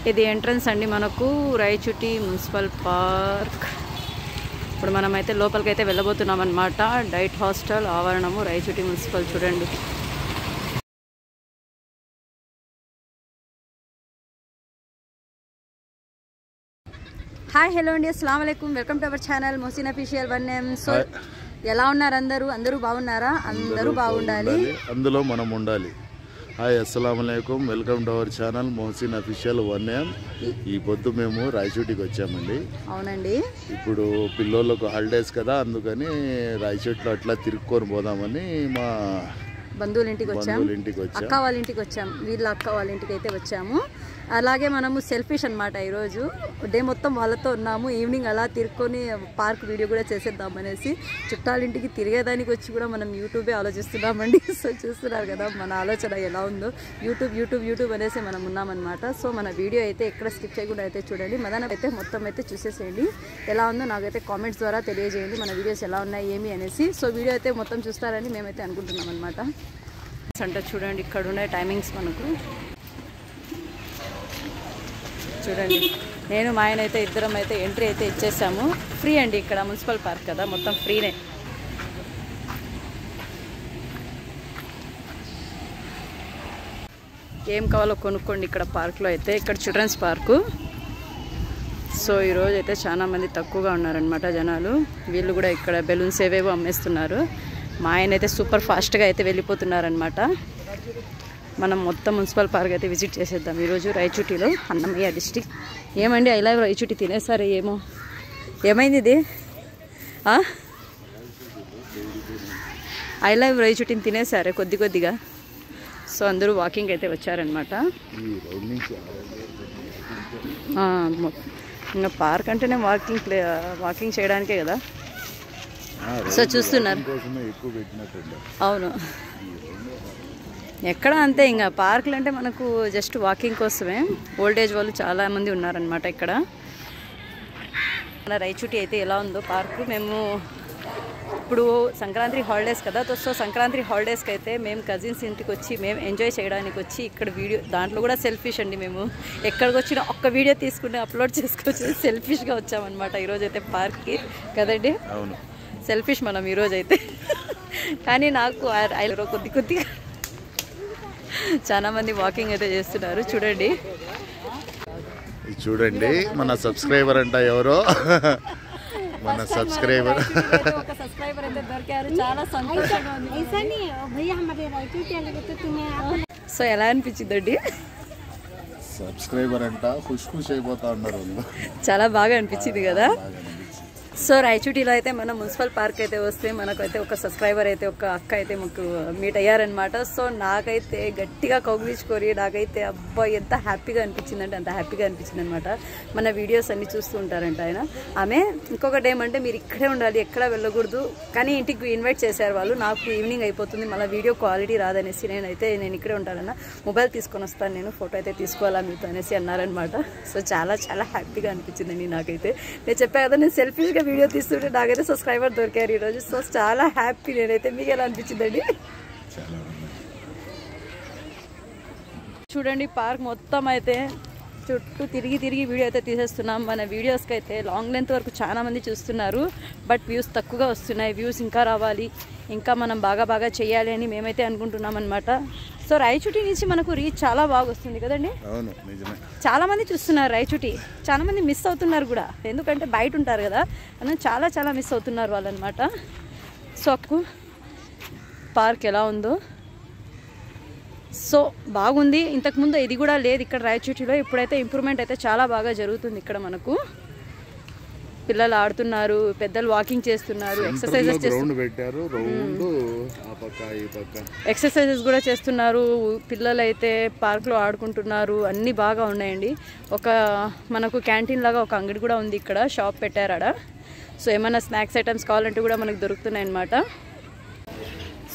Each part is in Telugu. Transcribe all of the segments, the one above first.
ఇది ఎంట్రన్స్ అండి మనకు రాయచోటి మున్సిపల్ పార్క్. ఇప్పుడు మనమైతే లోపలికైతే వెళ్ళబోతున్నాం అన్నమాట. డైట్ హాస్టల్ ఆవరణము రాయచోటి మున్సిపల్. చూడండి హాయ్ హలో అండి, అస్సలాము అలైకుం. Welcome to our channel Mohsin official 1M. So ఎలా ఉన్నారు అందరూ బాగున్నారా? అందరూ బాగుండాలి, అందులో మనం ఉండాలి. హాయ్ అస్సలాము అలైకుం, welcome to our channel Mohsin official 1M. ఈ పొద్దు మేము రాయచోటికి వచ్చామండి. అవునండి, ఇప్పుడు పిల్లోళ్ళకు హాలిడేస్ కదా, అందుకని రాయచోటిలో అట్లా తిరుక్కొని పోదామని మా బంధువుల ఇంటికి వచ్చాము. అక్క వాళ్ళ ఇంటికి వచ్చాము. వీళ్ళ అక్క వాళ్ళ ఇంటికి అయితే వచ్చాము. అలాగే మనము సెల్ఫిష్ అనమాట. ఈరోజు డే మొత్తం వాళ్ళతో ఉన్నాము. ఈవినింగ్ అలా తిరుక్కొని పార్క్ వీడియో కూడా చేసేద్దాం అనేసి చుట్టాలింటికి తిరిగేదానికి వచ్చి కూడా మనం యూట్యూబే ఆలోచిస్తున్నామండి. సో చూస్తున్నారు కదా మన ఆలోచన ఎలా ఉందో. యూట్యూబ్ అనేసి మనం ఉన్నామన్నమాట. సో మన వీడియో అయితే ఎక్కడ స్కిప్ చేయకుండా అయితే చూడండి. మదన అయితే మొత్తం అయితే చూసేసేయండి. ఎలా ఉందో నాకైతే కామెంట్స్ ద్వారా తెలియజేయండి మన వీడియోస్ ఎలా ఉన్నాయి ఏమి అనేసి. సో వీడియో అయితే మొత్తం చూస్తారని మేమైతే అనుకుంటున్నాం అనమాట. అంటే చూడండి ఇక్కడ ఉండే టైమింగ్స్ మనకు చూడండి. నేను మా ఆయన అయితే ఇద్దరం అయితే ఎంట్రీ అయితే ఇచ్చేసాము. ఫ్రీ అండి ఇక్కడ మున్సిపల్ పార్క్ కదా, మొత్తం ఫ్రీనే. ఏం కావాలో కొనుక్కోండి ఇక్కడ పార్క్లో అయితే. ఇక్కడ చిల్డ్రన్స్ పార్కు. సో ఈరోజు అయితే చాలా మంది తక్కువగా ఉన్నారనమాట జనాలు. వీళ్ళు కూడా ఇక్కడ బెలూన్స్ ఏవేవో అమ్మేస్తున్నారు. మా ఆయన అయితే సూపర్ ఫాస్ట్గా అయితే వెళ్ళిపోతున్నారనమాట. మనం మొత్తం మున్సిపల్ పార్క్ అయితే విజిట్ చేసేద్దాం ఈరోజు రాయచోటిలో, అన్నమయ్య డిస్టిక్. ఏమండి ఐ లవ్ రాయచోటి తినేసారే ఏమో, ఏమైంది ఇది? ఐ లవ్ రాయచోటిని తినేసారే కొద్దిగా. సో అందరూ వాకింగ్ అయితే వచ్చారనమాట. ఇంకా పార్క్ అంటేనే వాకింగ్ చేయడానికే కదా. సో చూస్తున్నారు, అవును ఎక్కడ అంతే. ఇంకా పార్కులు అంటే మనకు జస్ట్ వాకింగ్ కోసమే. ఓల్డేజ్ వాళ్ళు చాలామంది ఉన్నారనమాట ఇక్కడ. మన రాయచోటి అయితే ఎలా ఉందో పార్కు. మేము ఇప్పుడు సంక్రాంతి హాలిడేస్ కదా, సో సంక్రాంతి హాలిడేస్కి అయితే మేము కజిన్స్ ఇంటికి వచ్చి మేము ఎంజాయ్ చేయడానికి వచ్చి ఇక్కడ వీడియో, దాంట్లో కూడా సెల్ఫిష్ అండి. మేము ఎక్కడికి వచ్చినా ఒక్క వీడియో తీసుకుని అప్లోడ్ చేసుకొచ్చి సెల్ఫిష్గా వచ్చామన్నమాట ఈరోజు అయితే పార్క్కి కదండి. అవును, సెల్ఫిష్ మనం ఈరోజు అయితే. కానీ నాకు కొద్దిగా చాలా మంది వాకింగ్ అయితే చేస్తున్నారు. చూడండి మన సబ్స్క్రైబర్ అంట ఎవరో, మన సబ్స్క్రైబర్ అయితే దొరికారు. చాలా సంతోషంగా ఉంది. సో ఎలా అనిపించిందండి? సబ్స్క్రైబర్ అంట ఖుష్ అయిపోతా ఉన్నారు వాళ్ళు. చాలా బాగా అనిపించింది కదా. సో రాయచోటిలో అయితే మనం మున్సిపల్ పార్క్ అయితే వస్తే మనకైతే ఒక సబ్స్క్రైబర్ అయితే ఒక అక్క అయితే మాకు మీట్ అయ్యారనమాట. సో నాకైతే గట్టిగా కౌగిలించుకొని నాకైతే అబ్బా ఎంత హ్యాపీగా అనిపించిందంటే అంత హ్యాపీగా అనిపించింది అనమాట. మన వీడియోస్ అన్ని చూస్తూ ఉంటారంట ఆయన. ఆమె ఇంకొకటి ఏమంటే మీరు ఇక్కడే ఉండాలి, ఎక్కడ వెళ్ళకూడదు, కానీ ఇంటికి ఇన్వైట్ చేశారు వాళ్ళు. నాకు ఈవినింగ్ అయిపోతుంది, మళ్ళీ వీడియో క్వాలిటీ రాదనేసి నేను ఇక్కడే ఉంటానన్నా, మొబైల్ తీసుకొని వస్తాను, నేను ఫోటో అయితే తీసుకోవాలా మీతో అనేసి అన్నారనమాట. సో చాలా చాలా హ్యాపీగా అనిపించిందండి నాకైతే. నేను చెప్పా కదా, నేను సెల్ఫీగా వీడియో తీస్తుంటే నాకైతే సబ్స్క్రైబర్ దొరికారు ఈరోజు. సో చాలా హ్యాపీ నేనైతే. మీకు ఎలా అనిపించిందండి? చూడండి పార్క్ మొత్తం అయితే చుట్టూ తిరిగి వీడియో అయితే తీసేస్తున్నాం. మన వీడియోస్కి అయితే లాంగ్ లెంత్ వరకు చాలా మంది చూస్తున్నారు, బట్ వ్యూస్ తక్కువగా వస్తున్నాయి. వ్యూస్ ఇంకా రావాలి, ఇంకా మనం బాగా చేయాలి అని మేమైతే అనుకుంటున్నాం అనమాట. సో రాయచోటి నుంచి మనకు రీచ్ చాలా బాగా వస్తుంది కదండి. అవును, నిజమే. చాలా మంది చూస్తున్నారు రాయచోటి, చాలా మంది మిస్ అవుతున్నారు కూడా, ఎందుకంటే బయట ఉంటారు కదా అని చాలా మిస్ అవుతున్నారు వాళ్ళు అనమాట. సో పార్క్ ఎలా ఉందో, సో బాగుంది. ఇంతకుముందు ఇది కూడా లేదు ఇక్కడ రాయచోటిలో. ఇప్పుడైతే ఇంప్రూవ్మెంట్ అయితే చాలా బాగా జరుగుతుంది. ఇక్కడ మనకు పిల్లలు ఆడుతున్నారు, పెద్దలు వాకింగ్ చేస్తున్నారు, ఎక్సర్సైజెస్ కూడా చేస్తున్నారు. పిల్లలు అయితే పార్క్లో ఆడుకుంటున్నారు. అన్నీ బాగా ఉన్నాయండి. మనకు క్యాంటీన్ లాగా ఒక అంగడి కూడా ఉంది ఇక్కడ, షాప్ పెట్టారు ఆడ. సో ఏమైనా స్నాక్స్ ఐటమ్స్ కావాలంటే కూడా మనకు దొరుకుతున్నాయి అన్నమాట.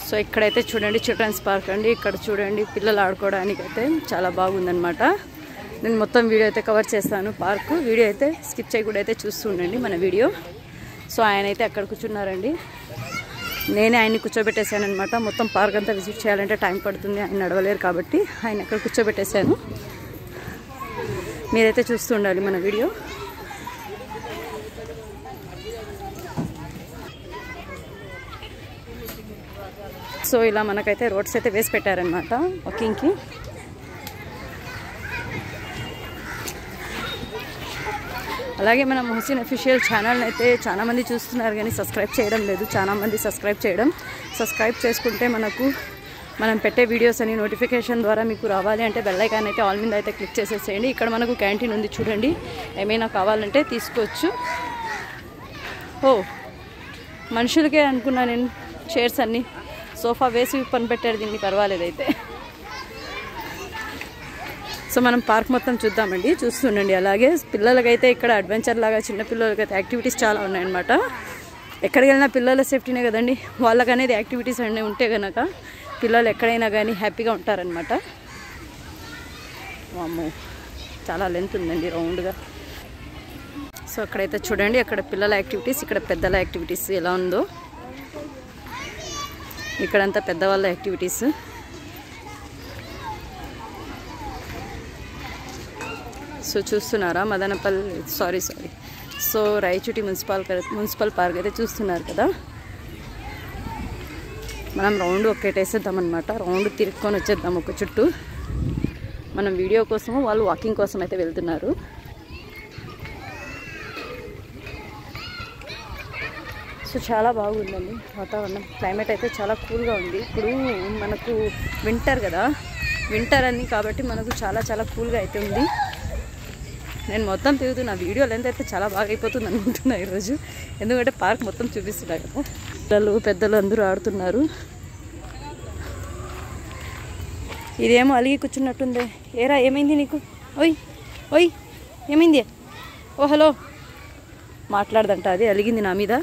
సో ఇక్కడైతే చూడండి చిల్డ్రన్స్ పార్క్ అండి. ఇక్కడ చూడండి పిల్లలు ఆడుకోవడానికి అయితే చాలా బాగుందన్నమాట. నేను మొత్తం వీడియో అయితే కవర్ చేస్తాను. పార్క్ వీడియో అయితే స్కిప్ చేయకుండా అయితే చూస్తూ ఉండండి మన వీడియో. సో ఆయన అయితే అక్కడ కూర్చున్నారండి, నేనే ఆయన్ని కూర్చోబెట్టేశాను అనమాట. మొత్తం పార్క్ అంతా విజిట్ చేయాలంటే టైం పడుతుంది, ఆయన నడవలేరు కాబట్టి ఆయన అక్కడ కూర్చోబెట్టేశాను. మీరైతే చూస్తూ ఉండాలి మన వీడియో. సో ఇలా మనకైతే రోడ్స్ అయితే వేసి పెట్టారనమాట వాకింగ్కి. అలాగే మన మొహసిన్ అఫీషియల్ ఛానల్ని అయితే చాలామంది చూస్తున్నారు కానీ సబ్స్క్రైబ్ చేయడం లేదు. చాలామంది సబ్స్క్రైబ్ చేసుకుంటే మనం పెట్టే వీడియోస్ అని నోటిఫికేషన్ ద్వారా మీకు రావాలి అంటే బెల్ ఐకాన్ అయితే ఆల్ మీద అయితే క్లిక్ చేసేసేయండి. ఇక్కడ మనకు క్యాంటీన్ ఉంది చూడండి, ఏమైనా కావాలంటే తీసుకోవచ్చు. ఓ మనుషులకే అనుకున్నా నేను, చైర్స్ అన్నీ సోఫా వేసి పని పెట్టారు దీన్ని, పర్వాలేదు అయితే. సో మనం పార్క్ మొత్తం చూద్దామండి, చూస్తుండండి. అలాగే పిల్లలకైతే ఇక్కడ అడ్వెంచర్ లాగా చిన్నపిల్లలకైతే యాక్టివిటీస్ చాలా ఉన్నాయన్నమాట. ఎక్కడికి వెళ్ళినా పిల్లల సేఫ్టీనే కదండి, వాళ్ళకనేది యాక్టివిటీస్ అన్నీ ఉంటే కనుక పిల్లలు ఎక్కడైనా కానీ హ్యాపీగా ఉంటారనమాట. వామ్మో చాలా లెంత్ ఉందండి రౌండ్గా. సో అక్కడైతే చూడండి, అక్కడ పిల్లల యాక్టివిటీస్, ఇక్కడ పెద్దల యాక్టివిటీస్ ఎలా ఉందో. ఇక్కడంతా పెద్దవాళ్ళ యాక్టివిటీస్. సో చూస్తున్నారా Madanapalle sorry so Rayachoti municipal park అయితే చూస్తున్నారు కదా. మనం రౌండ్ ఒక్కటేసేద్దాం అనమాట, రౌండ్ తిరుక్కొని వచ్చేద్దాం ఒక చుట్టూ. మనం వీడియో కోసము, వాళ్ళు వాకింగ్ కోసం అయితే వెళ్తున్నారు. సో చాలా బాగుందండి వాతావరణం, క్లైమేట్ అయితే చాలా కూల్గా ఉంది. ఇప్పుడు మనకు వింటర్ కదా, వింటర్ అని కాబట్టి మనకు చాలా కూల్గా అయితే ఉంది. నేను మొత్తం తిరుగుతున్నా, వీడియో లెంత్ అయితే చాలా బాగా అయిపోతుంది అనుకుంటున్నా ఈరోజు, ఎందుకంటే పార్క్ మొత్తం చూపిస్తున్నా కదా. పిల్లలు పెద్దలు అందరూ ఆడుతున్నారు. ఇదేమో అలిగి కూర్చున్నట్టుంది. ఏరా ఏమైంది నీకు? ఓయ్ ఏమైంది? ఓ హలో మాట్లాడదంట, అది అలిగింది నా మీద.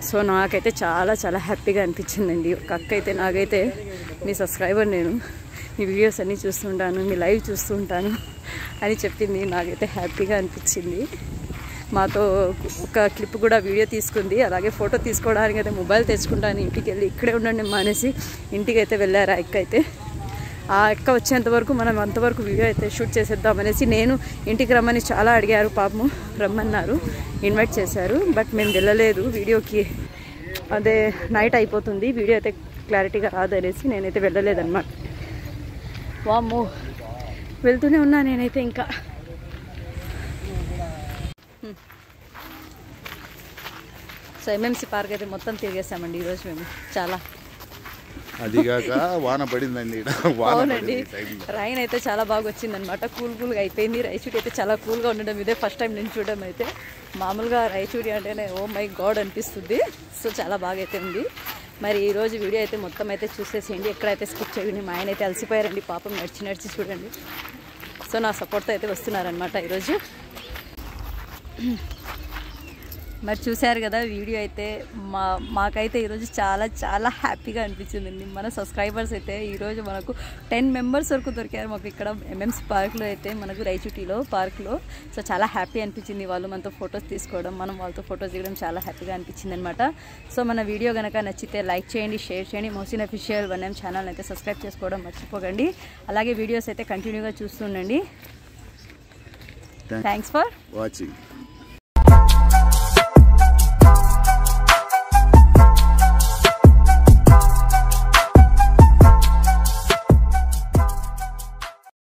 సో నాకైతే చాలా హ్యాపీగా అనిపించిందండి. ఒక అక్క అయితే, నాకైతే మీ సబ్స్క్రైబర్ నేను, మీ వీడియోస్ అన్నీ చూస్తుంటాను, మీ లైవ్ చూస్తూ ఉంటాను అని చెప్పింది. నాకైతే హ్యాపీగా అనిపించింది. మాతో ఒక క్లిప్ కూడా వీడియో తీసుకుంది. అలాగే ఫోటో తీసుకోవడానికి అయితే మొబైల్ తెచ్చుకుంటాను ఇంటికి వెళ్ళి, ఇక్కడే ఉండండి మానేసి ఇంటికి అయితే వెళ్ళారు ఆ అక్క అయితే. ఆ అక్క వచ్చేంత వరకు మనం అంతవరకు వీడియో అయితే షూట్ చేసేద్దామనేసి, నేను ఇంటికి రమ్మని చాలా అడిగారు, పాపము రమ్మన్నారు, ఇన్వైట్ చేశారు. బట్ మేము వెళ్ళలేదు వీడియోకి, అదే నైట్ అయిపోతుంది, వీడియో అయితే క్లారిటీగా రాదనేసి నేనైతే వెళ్ళలేదన్నమాట. వామ్మో వెళ్తూనే ఉన్నా నేనైతే ఇంకా. సో ఎంఎంసీ పార్క్ అయితే మొత్తం తిరిగేసామండి ఈరోజు మేము. చాలా అదిగాక వాన పడిందండి. అవునండి, రైన్ అయితే చాలా బాగా వచ్చిందనమాట, కూల్గా అయిపోయింది. రాయచూటి అయితే చాలా కూల్గా ఉండడం ఇదే ఫస్ట్ టైం నేను చూడడం అయితే. మామూలుగా రాయచూటి అంటేనే ఓ మై గాడ్ అనిపిస్తుంది. సో చాలా బాగా అయితే ఉంది. మరి ఈరోజు వీడియో అయితే మొత్తం అయితే చూసేసేయండి, ఎక్కడైతే స్కిప్ చేయండి. మా ఆయన అయితే అలసిపోయారండి పాపం, నడిచి చూడండి. సో నా సపోర్ట్తో అయితే వస్తున్నారనమాట ఈరోజు. మరి చూశారు కదా వీడియో అయితే, మాకైతే ఈరోజు చాలా హ్యాపీగా అనిపించిందండి. మన సబ్స్క్రైబర్స్ అయితే ఈరోజు మనకు 10 మెంబర్స్ వరకు దొరికారు మాకు ఇక్కడ ఎంఎంసీ పార్క్లో అయితే, మనకు రాయచూటిలో పార్క్లో. సో చాలా హ్యాపీ అనిపించింది వాళ్ళు మనతో ఫొటోస్ తీసుకోవడం, మనం వాళ్ళతో ఫొటోస్ దిగడం చాలా హ్యాపీగా అనిపించింది అనమాట. సో మన వీడియో కనుక నచ్చితే లైక్ చేయండి, షేర్ చేయండి. మొహసిన్ అఫీషియల్ 1M ఛానల్ అయితే సబ్స్క్రైబ్ చేసుకోవడం మర్చిపోకండి. అలాగే వీడియోస్ అయితే కంటిన్యూగా చూస్తుండండి. Thanks for watching.